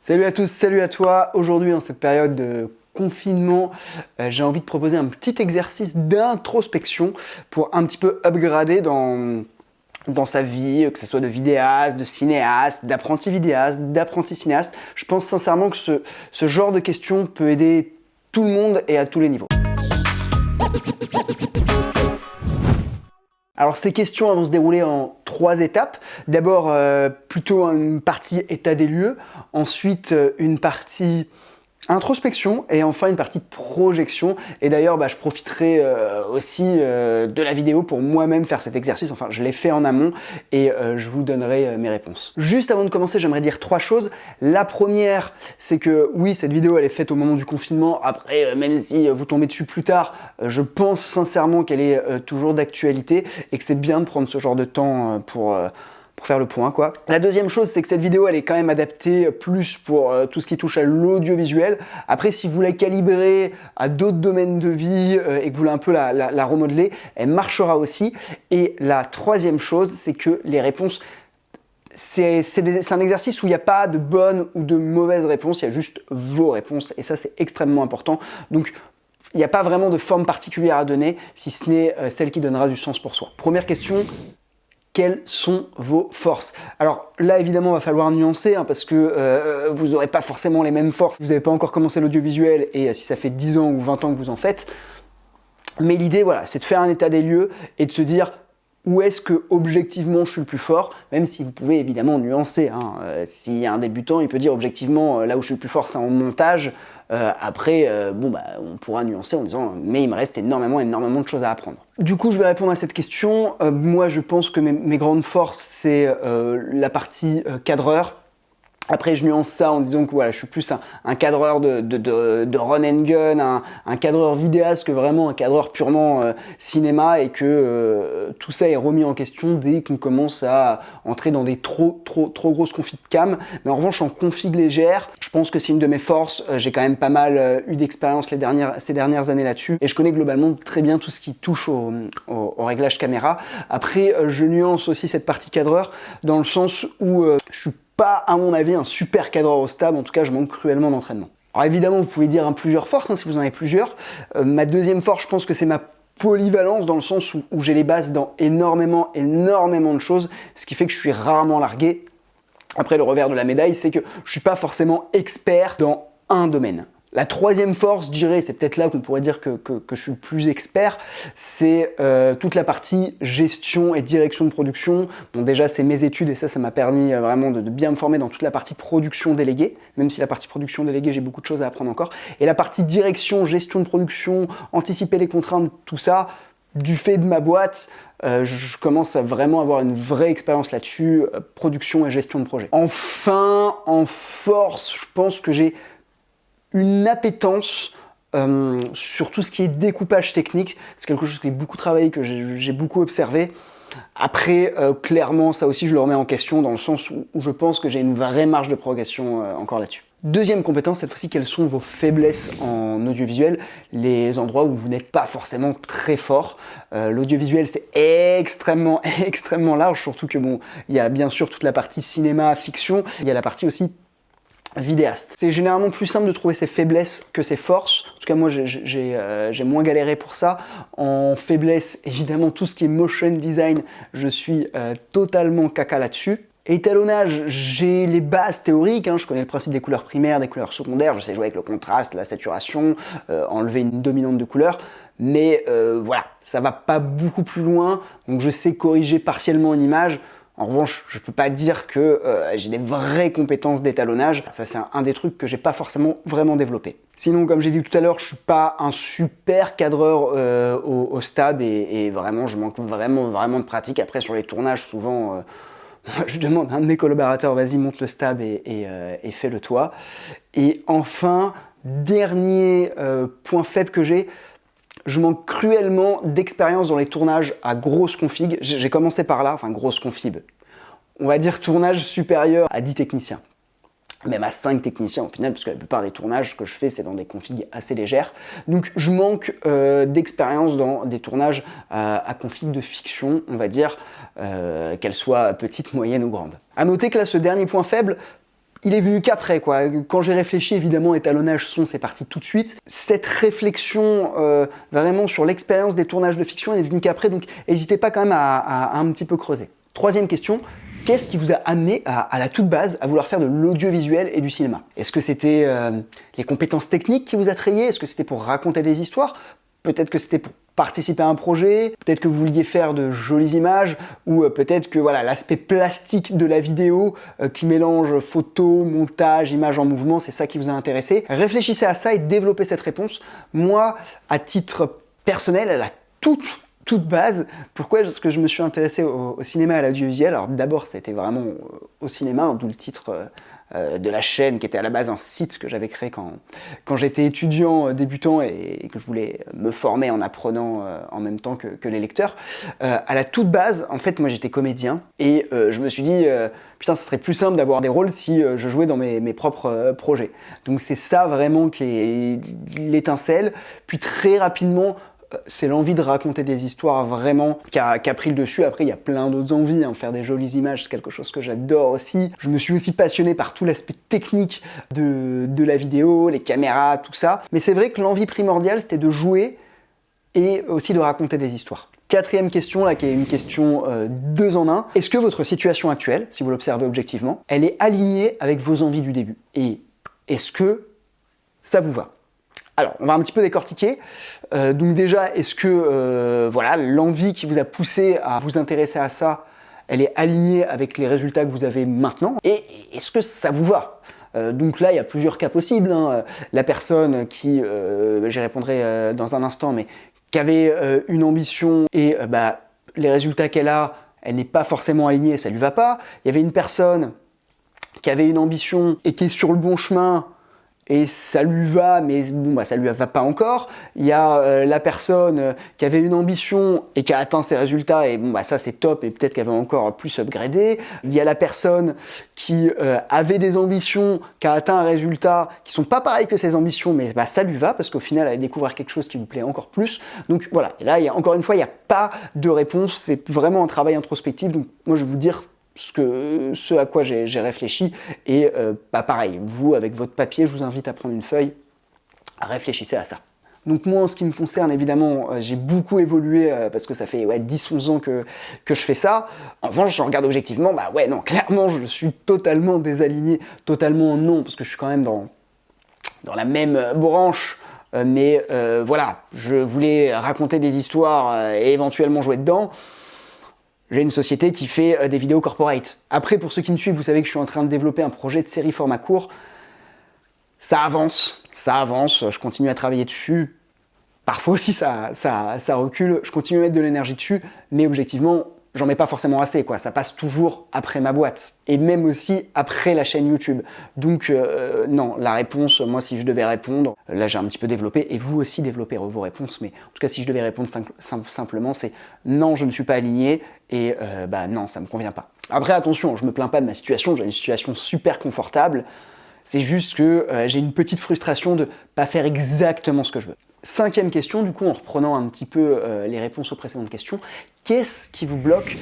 Salut à tous, salut à toi. Aujourd'hui, en cette période de confinement, j'ai envie de proposer un petit exercice d'introspection pour un petit peu upgrader dans sa vie, que ce soit de vidéaste, de cinéaste, d'apprenti vidéaste, d'apprenti cinéaste. Je pense sincèrement que ce genre de questions peut aider tout le monde et à tous les niveaux. Alors ces questions vont se dérouler en 3 étapes. D'abord plutôt une partie état des lieux, ensuite une partie introspection et enfin une partie projection. Et d'ailleurs je profiterai aussi de la vidéo pour moi-même faire cet exercice. Enfin je l'ai fait en amont et je vous donnerai mes réponses. Juste avant de commencer, j'aimerais dire 3 choses. La première, c'est que oui, cette vidéo elle est faite au moment du confinement. Après même si vous tombez dessus plus tard, je pense sincèrement qu'elle est toujours d'actualité et que c'est bien de prendre ce genre de temps pour faire le point, quoi. La deuxième chose, c'est que cette vidéo, elle est quand même adaptée plus pour tout ce qui touche à l'audiovisuel. Après, si vous la calibrez à d'autres domaines de vie et que vous voulez un peu la remodeler, elle marchera aussi. Et la troisième chose, c'est que les réponses, c'est un exercice où il n'y a pas de bonne ou de mauvaise réponse, il y a juste vos réponses. Et ça, c'est extrêmement important. Donc, il n'y a pas vraiment de forme particulière à donner, si ce n'est celle qui donnera du sens pour soi. Première question. Quelles sont vos forces? Alors là, évidemment, il va falloir nuancer parce que vous n'aurez pas forcément les mêmes forces. Vous n'avez pas encore commencé l'audiovisuel et si ça fait 10 ans ou 20 ans que vous en faites. Mais l'idée, voilà, c'est de faire un état des lieux et de se dire où est-ce que objectivement je suis le plus fort, même si vous pouvez évidemment nuancer. S'il y a un débutant, il peut dire objectivement là où je suis le plus fort, c'est en montage. Après, on pourra nuancer en disant mais il me reste énormément de choses à apprendre. Du coup, je vais répondre à cette question. Moi, je pense que mes grandes forces, c'est la partie cadreur. Après, je nuance ça en disant que voilà, je suis plus un cadreur de run and gun, un cadreur vidéaste que vraiment un cadreur purement cinéma et que tout ça est remis en question dès qu'on commence à entrer dans des trop grosses configs de cam. Mais en revanche, en config légère, je pense que c'est une de mes forces. J'ai quand même pas mal eu d'expérience ces dernières années là-dessus et je connais globalement très bien tout ce qui touche au réglage caméra. Après, je nuance aussi cette partie cadreur dans le sens où je suis pas, à mon avis, un super cadreur au stab, en tout cas je manque cruellement d'entraînement. Alors évidemment, vous pouvez dire plusieurs forces, si vous en avez plusieurs. Ma deuxième force, je pense que c'est ma polyvalence, dans le sens où j'ai les bases dans énormément de choses, ce qui fait que je suis rarement largué. Après, le revers de la médaille, c'est que je suis pas forcément expert dans un domaine. La troisième force, je dirais, c'est peut-être là qu'on pourrait dire que je suis le plus expert, c'est toute la partie gestion et direction de production. Bon, déjà, c'est mes études et ça m'a permis vraiment de bien me former dans toute la partie production déléguée, même si la partie production déléguée, j'ai beaucoup de choses à apprendre encore. Et la partie direction, gestion de production, anticiper les contraintes, tout ça, du fait de ma boîte, je commence à vraiment avoir une vraie expérience là-dessus, production et gestion de projet. Enfin, en force, je pense que j'ai une appétence sur tout ce qui est découpage technique. C'est quelque chose qui est beaucoup travaillé, que j'ai beaucoup observé. Après, clairement, ça aussi, je le remets en question dans le sens où je pense que j'ai une vraie marge de progression encore là-dessus. Deuxième compétence, cette fois-ci, quelles sont vos faiblesses en audiovisuel, les endroits où vous n'êtes pas forcément très fort. L'audiovisuel, c'est extrêmement large, surtout que bon, il y a bien sûr toute la partie cinéma, fiction, il y a la partie aussi vidéaste. C'est généralement plus simple de trouver ses faiblesses que ses forces. En tout cas, moi, j'ai moins galéré pour ça. En faiblesse, évidemment, tout ce qui est motion design, je suis totalement caca là-dessus. Étalonnage, j'ai les bases théoriques, je connais le principe des couleurs primaires, des couleurs secondaires, je sais jouer avec le contraste, la saturation, enlever une dominante de couleur, mais voilà, ça va pas beaucoup plus loin, donc je sais corriger partiellement une image. En revanche, je peux pas dire que j'ai des vraies compétences d'étalonnage. Ça, c'est un des trucs que j'ai pas forcément vraiment développé. Sinon, comme j'ai dit tout à l'heure, je suis pas un super cadreur au stab et vraiment, je manque vraiment de pratique. Après, sur les tournages, souvent, je demande à un de mes collaborateurs, vas-y, monte le stab et fais-le toi. Et enfin, dernier point faible que j'ai, je manque cruellement d'expérience dans les tournages à grosse config. J'ai commencé par là, enfin grosse config. On va dire tournage supérieur à 10 techniciens. Même à 5 techniciens au final, parce que la plupart des tournages que je fais, c'est dans des configs assez légères. Donc je manque d'expérience dans des tournages à config de fiction, on va dire, qu'elles soient petites, moyennes ou grandes. À noter que là, ce dernier point faible, il est venu qu'après, quoi. Quand j'ai réfléchi, évidemment, étalonnage son, c'est parti tout de suite. Cette réflexion vraiment sur l'expérience des tournages de fiction, elle est venue qu'après, donc n'hésitez pas quand même à un petit peu creuser. Troisième question, qu'est-ce qui vous a amené à la toute base à vouloir faire de l'audiovisuel et du cinéma? Est-ce que c'était les compétences techniques qui vous attrayaient? Est-ce que c'était pour raconter des histoires? Peut-être que c'était pour participer à un projet, peut-être que vous vouliez faire de jolies images, ou peut-être que voilà, l'aspect plastique de la vidéo qui mélange photo, montage, images en mouvement, c'est ça qui vous a intéressé. Réfléchissez à ça et développez cette réponse. Moi, à titre personnel, à la toute base, pourquoi est-ce que je me suis intéressé au cinéma et à l'audiovisuel? Alors d'abord, c'était vraiment au cinéma, d'où le titre de la chaîne, qui était à la base un site que j'avais créé quand j'étais étudiant débutant et que je voulais me former en apprenant en même temps que les lecteurs. À la toute base, en fait, moi j'étais comédien et je me suis dit, putain, ce serait plus simple d'avoir des rôles si je jouais dans mes propres projets. Donc c'est ça vraiment qui est l'étincelle. Puis très rapidement, c'est l'envie de raconter des histoires vraiment qui a pris le dessus. Après, il y a plein d'autres envies, hein. Faire des jolies images, c'est quelque chose que j'adore aussi. Je me suis aussi passionné par tout l'aspect technique de la vidéo, les caméras, tout ça. Mais c'est vrai que l'envie primordiale, c'était de jouer et aussi de raconter des histoires. Quatrième question, là, qui est une question 2 en 1. Est-ce que votre situation actuelle, si vous l'observez objectivement, elle est alignée avec vos envies du début? Et est-ce que ça vous va? Alors, on va un petit peu décortiquer. Donc déjà, est-ce que voilà, l'envie qui vous a poussé à vous intéresser à ça, elle est alignée avec les résultats que vous avez maintenant? Et est-ce que ça vous va? Donc là, il y a plusieurs cas possibles, hein. La personne qui, j'y répondrai dans un instant, mais qui avait une ambition et les résultats qu'elle a, elle n'est pas forcément alignée, ça lui va pas. Il y avait une personne qui avait une ambition et qui est sur le bon chemin, et ça lui va, mais bon, ça lui va pas encore. Il y a la personne qui avait une ambition et qui a atteint ses résultats, et bon, ça c'est top, et peut-être qu'elle va encore plus upgrader. Il y a la personne qui avait des ambitions, qui a atteint un résultat, qui sont pas pareils que ses ambitions, mais ça lui va, parce qu'au final, elle a découvert quelque chose qui lui plaît encore plus. Donc voilà, et là, encore une fois, il n'y a pas de réponse, c'est vraiment un travail introspectif. Donc moi, je vais vous dire ce à quoi j'ai réfléchi, et pareil, vous avec votre papier, je vous invite à prendre une feuille, réfléchissez à ça. Donc moi, en ce qui me concerne, évidemment, j'ai beaucoup évolué parce que ça fait 10-11 ans que je fais ça. En revanche, je regarde objectivement, non, clairement, je suis totalement désaligné, totalement non, parce que je suis quand même dans la même branche, mais voilà, je voulais raconter des histoires et éventuellement jouer dedans. J'ai une société qui fait des vidéos corporate. Après, pour ceux qui me suivent, vous savez que je suis en train de développer un projet de série format court. Ça avance, je continue à travailler dessus. Parfois aussi, ça recule, je continue à mettre de l'énergie dessus, mais objectivement, j'en mets pas forcément assez, quoi. Ça passe toujours après ma boîte, et même aussi après la chaîne YouTube. Donc non, la réponse, moi si je devais répondre, là j'ai un petit peu développé, et vous aussi développez vos réponses, mais en tout cas si je devais répondre simplement, c'est non, je ne suis pas aligné, et non, ça me convient pas. Après attention, je me plains pas de ma situation, j'ai une situation super confortable, c'est juste que j'ai une petite frustration de pas faire exactement ce que je veux. 5e question, du coup, en reprenant un petit peu les réponses aux précédentes questions, qu'est-ce qui vous bloque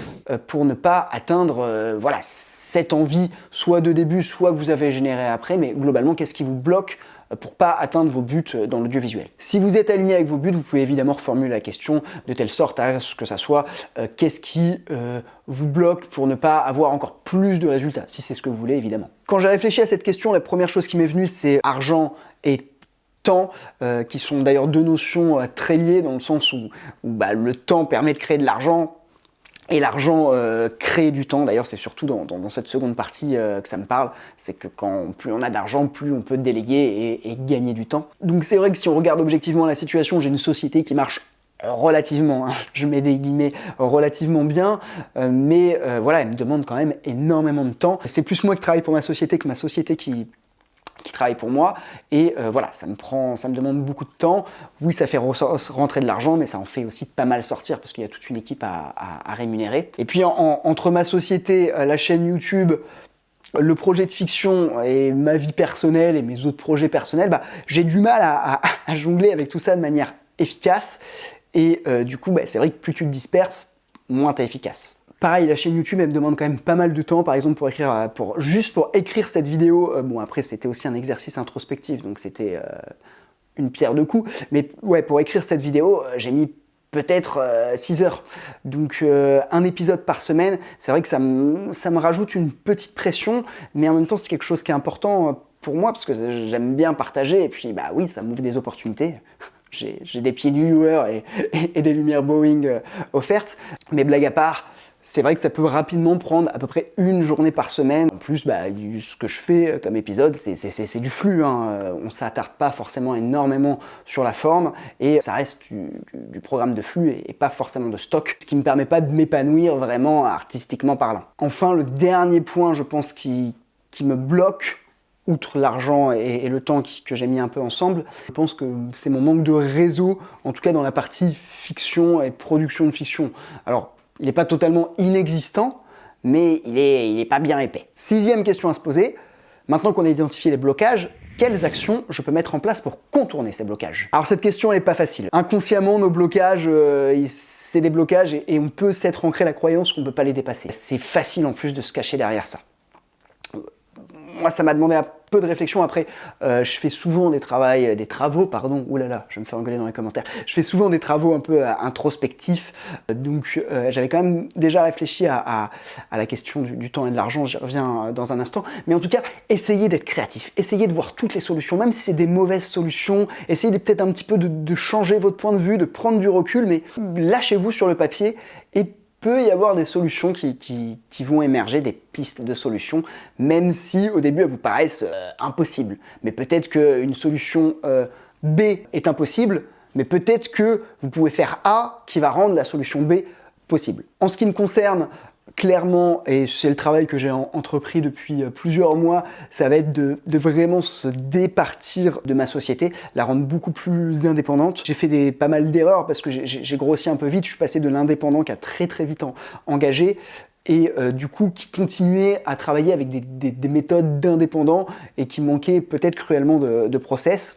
pour ne pas atteindre cette envie, soit de début, soit que vous avez généré après, mais globalement, qu'est-ce qui vous bloque pour pas atteindre vos buts dans l'audiovisuel? Si vous êtes aligné avec vos buts, vous pouvez évidemment reformuler la question de telle sorte à ce que ça soit qu'est-ce qui vous bloque pour ne pas avoir encore plus de résultats, si c'est ce que vous voulez, évidemment. Quand j'ai réfléchi à cette question, la première chose qui m'est venue, c'est argent et temps, qui sont d'ailleurs deux notions très liées dans le sens où le temps permet de créer de l'argent et l'argent crée du temps. D'ailleurs, c'est surtout dans cette seconde partie que ça me parle, c'est que plus on a d'argent, plus on peut déléguer et gagner du temps. Donc c'est vrai que si on regarde objectivement la situation, j'ai une société qui marche relativement, je mets des guillemets, relativement bien, mais elle me demande quand même énormément de temps. C'est plus moi qui travaille pour ma société que ma société qui travaille pour moi, et ça me demande beaucoup de temps. Oui, ça fait rentrer de l'argent, mais ça en fait aussi pas mal sortir, parce qu'il y a toute une équipe à rémunérer. Et puis entre ma société, la chaîne YouTube, le projet de fiction et ma vie personnelle et mes autres projets personnels, j'ai du mal à jongler avec tout ça de manière efficace, et du coup, c'est vrai que plus tu te disperses, moins t'es efficace. Pareil, la chaîne YouTube, elle me demande quand même pas mal de temps, par exemple juste pour écrire cette vidéo. Bon, après, c'était aussi un exercice introspectif, donc c'était une pierre deux coups. Mais ouais, pour écrire cette vidéo, j'ai mis peut-être 6 heures. Donc un épisode par semaine, c'est vrai que ça me rajoute une petite pression, mais en même temps, c'est quelque chose qui est important pour moi, parce que j'aime bien partager, et puis bah oui, ça m'ouvre des opportunités. J'ai des pieds du loueur et des lumières Boeing offertes. Mais blague à part, c'est vrai que ça peut rapidement prendre à peu près une journée par semaine. En plus, bah, ce que je fais comme épisode, c'est du flux. Hein. On ne s'attarde pas forcément énormément sur la forme et ça reste du programme de flux et pas forcément de stock, ce qui ne me permet pas de m'épanouir vraiment artistiquement parlant. Enfin, le dernier point, je pense, qui me bloque, outre l'argent et le temps que j'ai mis un peu ensemble, je pense que c'est mon manque de réseau, en tout cas dans la partie fiction et production de fiction. Alors, il n'est pas totalement inexistant, mais il est pas bien épais. 6e question à se poser, maintenant qu'on a identifié les blocages, quelles actions je peux mettre en place pour contourner ces blocages? Alors cette question, elle n'est pas facile. Inconsciemment, nos blocages, c'est des blocages et on peut s'être ancré la croyance qu'on ne peut pas les dépasser. C'est facile en plus de se cacher derrière ça. Moi, ça m'a demandé un peu de réflexion. Après, je fais souvent des travaux, pardon, oulala, je vais me faire engueuler dans les commentaires. Je fais souvent des travaux un peu introspectifs. Donc, j'avais quand même déjà réfléchi à la question du temps et de l'argent. J'y reviens dans un instant. Mais en tout cas, essayez d'être créatif. Essayez de voir toutes les solutions, même si c'est des mauvaises solutions. Essayez peut-être un petit peu de changer votre point de vue, de prendre du recul, mais lâchez-vous sur le papier et peut y avoir des solutions qui vont émerger, des pistes de solutions, même si au début elles vous paraissent impossibles. Mais peut-être qu'une solution B est impossible, mais peut-être que vous pouvez faire A qui va rendre la solution B possible. En ce qui me concerne, clairement, et c'est le travail que j'ai entrepris depuis plusieurs mois, ça va être de vraiment se départir de ma société, la rendre beaucoup plus indépendante. J'ai fait pas mal d'erreurs parce que j'ai grossi un peu vite, je suis passé de l'indépendant qui a très vite engagé, et du coup qui continuait à travailler avec des méthodes d'indépendant et qui manquait peut-être cruellement de process.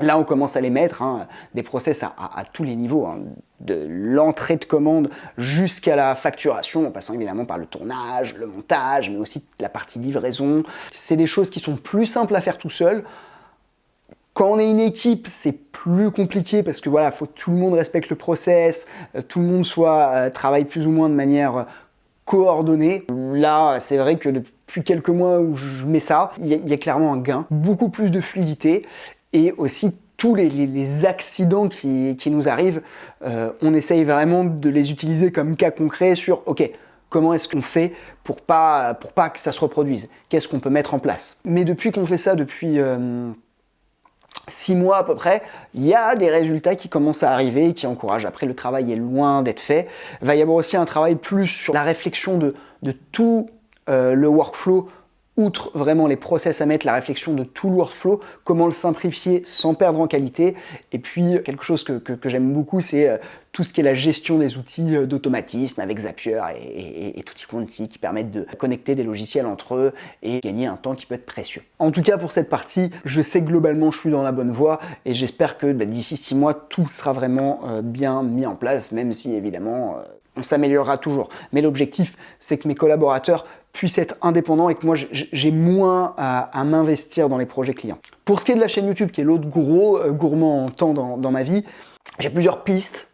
Là, on commence à les mettre, hein, des process à tous les niveaux, hein, de l'entrée de commande jusqu'à la facturation, en passant évidemment par le tournage, le montage, mais aussi la partie livraison. C'est des choses qui sont plus simples à faire tout seul. Quand on est une équipe, c'est plus compliqué parce que voilà, faut que tout le monde respecte le process, tout le monde travaille plus ou moins de manière coordonnée. Là, c'est vrai que depuis quelques mois où je mets ça, il y a clairement un gain, beaucoup plus de fluidité. Et aussi tous les accidents qui nous arrivent, on essaye vraiment de les utiliser comme cas concret sur ok, comment est-ce qu'on fait pour pas que ça se reproduise? Qu'est-ce qu'on peut mettre en place? Mais depuis qu'on fait ça, depuis 6 mois à peu près, il y a des résultats qui commencent à arriver et qui encouragent. Après, le travail est loin d'être fait. Il va y avoir aussi un travail plus sur la réflexion de tout le workflow. Outre vraiment les process à mettre, la réflexion de tout le workflow, comment le simplifier sans perdre en qualité. Et puis quelque chose que j'aime beaucoup, c'est tout ce qui est la gestion des outils d'automatisme avec Zapier et Tutti Quanti qui permettent de connecter des logiciels entre eux et gagner un temps qui peut être précieux. En tout cas pour cette partie, je sais que globalement je suis dans la bonne voie et j'espère que d'ici 6 mois tout sera vraiment bien mis en place, même si évidemment on s'améliorera toujours. Mais l'objectif, c'est que mes collaborateurs puissent être indépendants et que moi j'ai moins à m'investir dans les projets clients. Pour ce qui est de la chaîne YouTube, qui est l'autre gros gourmand en temps dans ma vie, j'ai plusieurs pistes.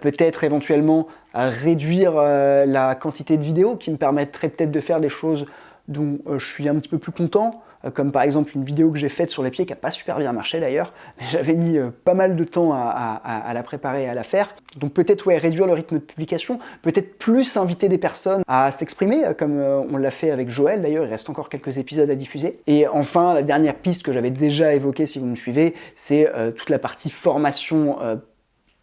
Peut-être éventuellement réduire la quantité de vidéos qui me permettrait peut-être de faire des choses dont je suis un petit peu plus content, comme par exemple une vidéo que j'ai faite sur les pieds qui n'a pas super bien marché d'ailleurs. J'avais mis pas mal de temps à la préparer et à la faire. Donc peut-être réduire le rythme de publication, peut-être plus inviter des personnes à s'exprimer, comme on l'a fait avec Joël d'ailleurs, il reste encore quelques épisodes à diffuser. Et enfin, la dernière piste que j'avais déjà évoquée si vous me suivez, c'est toute la partie formation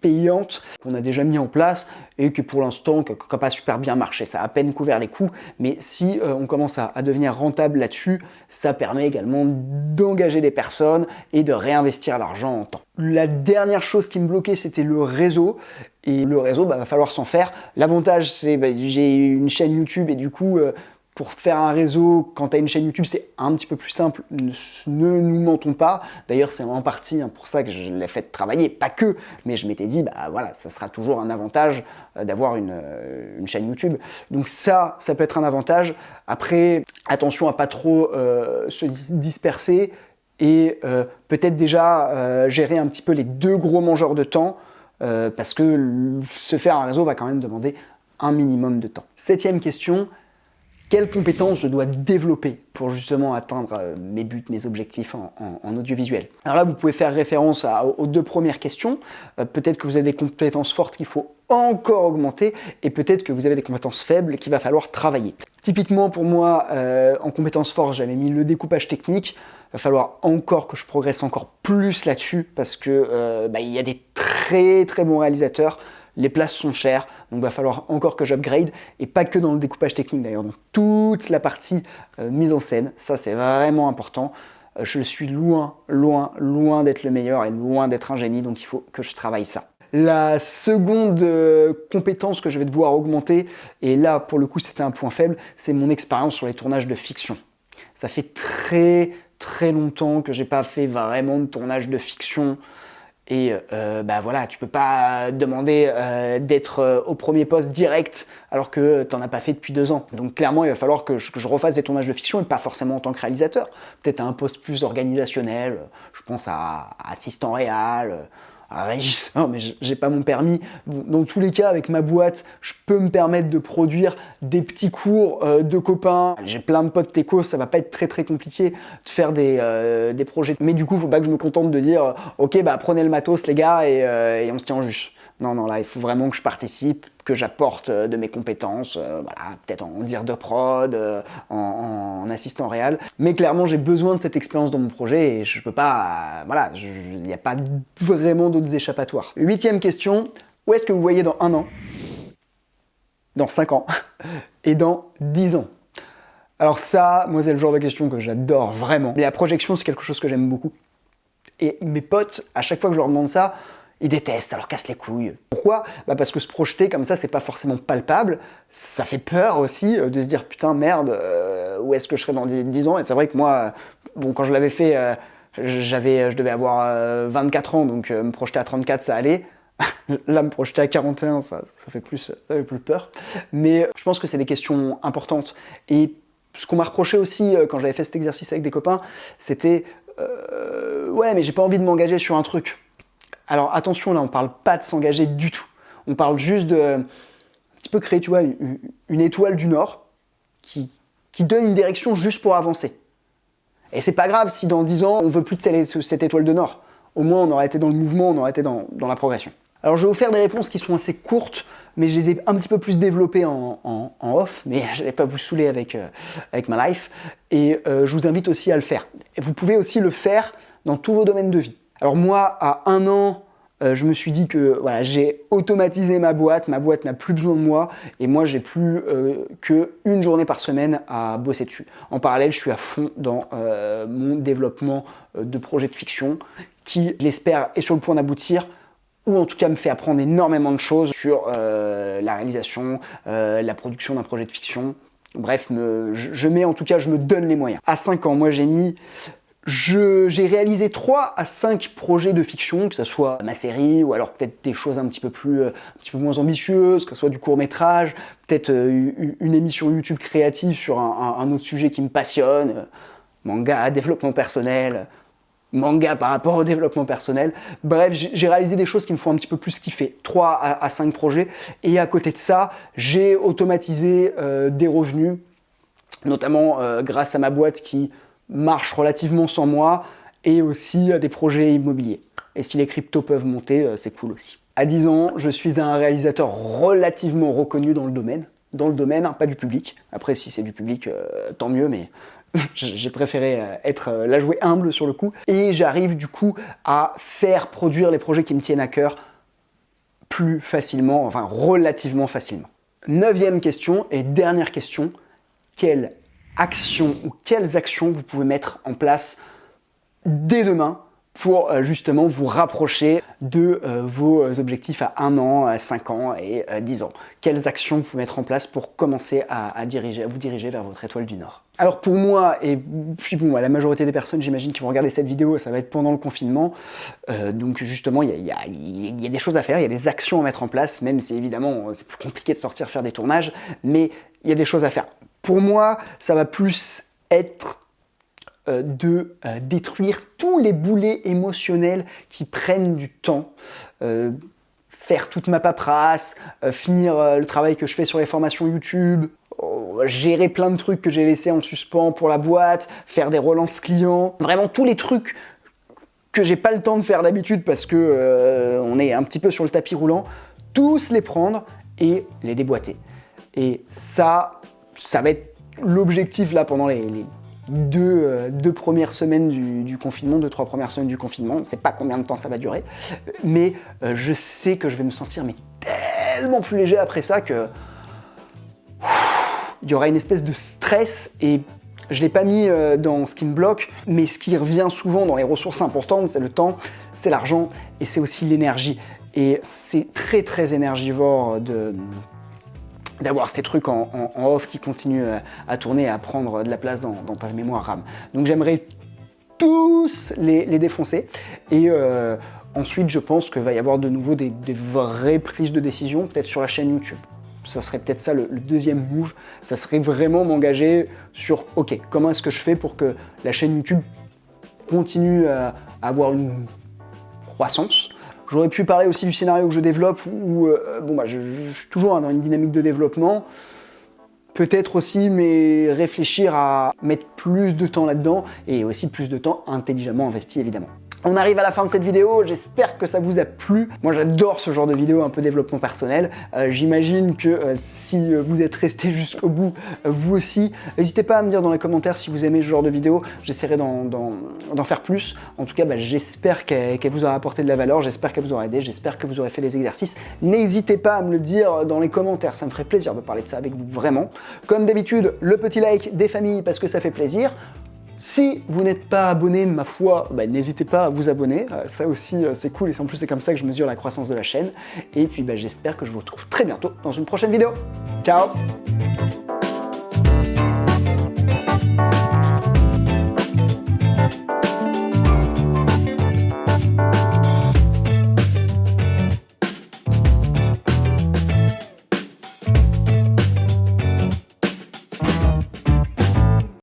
payante qu'on a déjà mis en place et que pour l'instant qui n'a pas super bien marché. Ça a à peine couvert les coûts, mais si on commence à devenir rentable là-dessus, ça permet également d'engager des personnes et de réinvestir l'argent en temps. La dernière chose qui me bloquait, c'était le réseau. Et le réseau, va falloir s'en faire. L'avantage, c'est j'ai une chaîne YouTube et du coup, Pour faire un réseau, quand tu as une chaîne YouTube, c'est un petit peu plus simple, ne nous mentons pas. D'ailleurs, c'est en partie pour ça que je l'ai fait travailler, pas que, mais je m'étais dit, bah voilà, ça sera toujours un avantage d'avoir une chaîne YouTube. Donc ça peut être un avantage. Après, attention à pas trop se disperser et peut-être déjà gérer un petit peu les deux gros mangeurs de temps, parce que se faire un réseau va quand même demander un minimum de temps. 7e question. Quelles compétences je dois développer pour justement atteindre mes buts, mes objectifs en audiovisuel? Alors là, vous pouvez faire référence aux 2 premières questions. Peut-être que vous avez des compétences fortes qu'il faut encore augmenter et peut-être que vous avez des compétences faibles qu'il va falloir travailler. Typiquement pour moi, en compétences fortes, j'avais mis le découpage technique. Il va falloir encore que je progresse encore plus là-dessus parce que il y a des très très bons réalisateurs. Les places sont chères, donc il va falloir encore que j'upgrade, et pas que dans le découpage technique d'ailleurs, donc toute la partie mise en scène, ça c'est vraiment important. Je suis loin d'être le meilleur et loin d'être un génie, donc il faut que je travaille ça. La seconde compétence que je vais devoir augmenter, et là pour le coup c'était un point faible, c'est mon expérience sur les tournages de fiction. Ça fait très longtemps que j'ai pas fait vraiment de tournage de fiction. Et voilà, tu peux pas demander d'être au premier poste direct alors que t'en as pas fait depuis 2 ans. Donc clairement, il va falloir que je refasse des tournages de fiction et pas forcément en tant que réalisateur. Peut-être à un poste plus organisationnel, je pense à assistant réal, à régisseur, mais j'ai pas mon permis. Dans tous les cas, avec ma boîte, je peux me permettre de produire des petits cours de copains. J'ai plein de potes techos, ça va pas être très compliqué de faire des projets. Mais du coup, faut pas que je me contente de dire ok, prenez le matos les gars et on se tient en jus. Non, là, il faut vraiment que je participe, que j'apporte de mes compétences, peut-être en dire de prod, en assistant réel. Mais clairement, j'ai besoin de cette expérience dans mon projet et je peux pas, il n'y a pas vraiment d'autres échappatoires. 8e question, où est-ce que vous voyez dans 1 an, dans 5 ans et dans 10 ans? Alors ça, moi, c'est le genre de question que j'adore vraiment. La projection, c'est quelque chose que j'aime beaucoup. Et mes potes, à chaque fois que je leur demande ça, ils détestent, alors casse les couilles. Pourquoi? Parce que se projeter comme ça, c'est pas forcément palpable. Ça fait peur aussi de se dire putain merde, où est-ce que je serai dans 10 ans? Et c'est vrai que moi, quand je l'avais fait, je devais avoir 24 ans, donc me projeter à 34, ça allait. Là, me projeter à 41, ça fait plus peur. Mais je pense que c'est des questions importantes. Et ce qu'on m'a reproché aussi quand j'avais fait cet exercice avec des copains, c'était ouais, mais j'ai pas envie de m'engager sur un truc. Alors attention, là on parle pas de s'engager du tout. On parle juste de un petit peu créer, tu vois, une étoile du Nord qui donne une direction juste pour avancer. Et c'est pas grave si dans 10 ans on veut plus de cette étoile de Nord. Au moins on aura été dans le mouvement, on aura été dans la progression. Alors je vais vous faire des réponses qui sont assez courtes, mais je les ai un petit peu plus développées en off, mais je n'allais pas vous saouler avec ma life. Et je vous invite aussi à le faire. Et vous pouvez aussi le faire dans tous vos domaines de vie. Alors moi, à 1 an, je me suis dit que voilà, j'ai automatisé ma boîte n'a plus besoin de moi, et moi j'ai plus qu'1 journée par semaine à bosser dessus. En parallèle, je suis à fond dans mon développement de projet de fiction, qui, je l'espère, est sur le point d'aboutir, ou en tout cas me fait apprendre énormément de choses sur la réalisation, la production d'un projet de fiction. Bref, je me donne les moyens. À 5 ans, moi j'ai réalisé 3 à 5 projets de fiction, que ce soit ma série ou alors peut-être des choses un petit peu moins ambitieuses, que ce soit du court-métrage, peut-être une émission YouTube créative sur un autre sujet qui me passionne, manga, développement personnel, manga par rapport au développement personnel. Bref, j'ai réalisé des choses qui me font un petit peu plus kiffer. 3 à 5 projets. Et à côté de ça, j'ai automatisé des revenus, notamment grâce à ma boîte qui marche relativement sans moi, et aussi des projets immobiliers. Et si les cryptos peuvent monter, c'est cool aussi. À 10 ans, je suis un réalisateur relativement reconnu dans le domaine. Dans le domaine, hein, pas du public. Après, si c'est du public, tant mieux, mais j'ai préféré la jouer humble sur le coup. Et j'arrive du coup à faire produire les projets qui me tiennent à cœur plus facilement, enfin relativement facilement. 9e question et dernière question, quelles actions vous pouvez mettre en place dès demain pour justement vous rapprocher de vos objectifs à 1 an, à 5 ans et 10 ans. Quelles actions vous pouvez mettre en place pour commencer à vous diriger vers votre étoile du Nord. Alors pour moi, et puis bon, la majorité des personnes, j'imagine, qui vont regarder cette vidéo, ça va être pendant le confinement. Donc justement, il y a des choses à faire, il y a des actions à mettre en place, même si évidemment c'est plus compliqué de sortir faire des tournages, mais il y a des choses à faire. Pour moi, ça va plus être de détruire tous les boulets émotionnels qui prennent du temps, faire toute ma paperasse, finir le travail que je fais sur les formations YouTube, gérer plein de trucs que j'ai laissés en suspens pour la boîte, faire des relances clients, vraiment tous les trucs que j'ai pas le temps de faire d'habitude parce que on est un petit peu sur le tapis roulant, tous les prendre et les déboîter. Et ça va être l'objectif là pendant les deux premières semaines du confinement, 2-3 premières semaines du confinement. On ne sait pas combien de temps ça va durer, mais je sais que je vais me sentir tellement plus léger après ça que il y aura une espèce de stress et je ne l'ai pas mis dans ce qui me bloque, mais ce qui revient souvent dans les ressources importantes, c'est le temps, c'est l'argent et c'est aussi l'énergie. Et c'est très très énergivore d'avoir ces trucs en off qui continuent à tourner et à prendre de la place dans ta mémoire RAM. Donc j'aimerais tous les défoncer et ensuite je pense qu'il va y avoir de nouveau des vraies prises de décision, peut-être sur la chaîne YouTube. Ça serait peut-être ça le deuxième move, ça serait vraiment m'engager sur ok, comment est-ce que je fais pour que la chaîne YouTube continue à avoir une croissance. J'aurais pu parler aussi du scénario que je développe où je suis toujours dans une dynamique de développement. Peut-être aussi mais réfléchir à mettre plus de temps là-dedans et aussi plus de temps intelligemment investi évidemment. On arrive à la fin de cette vidéo, j'espère que ça vous a plu. Moi j'adore ce genre de vidéo un peu développement personnel. J'imagine que si vous êtes resté jusqu'au bout, vous aussi. N'hésitez pas à me dire dans les commentaires si vous aimez ce genre de vidéo, j'essaierai d'en faire plus. En tout cas, j'espère qu'elle vous aura apporté de la valeur, j'espère qu'elle vous aura aidé, j'espère que vous aurez fait des exercices. N'hésitez pas à me le dire dans les commentaires, ça me ferait plaisir de parler de ça avec vous, vraiment. Comme d'habitude, le petit like des familles parce que ça fait plaisir. Si vous n'êtes pas abonné, ma foi, n'hésitez pas à vous abonner, ça aussi c'est cool et en plus c'est comme ça que je mesure la croissance de la chaîne. Et puis j'espère que je vous retrouve très bientôt dans une prochaine vidéo. Ciao!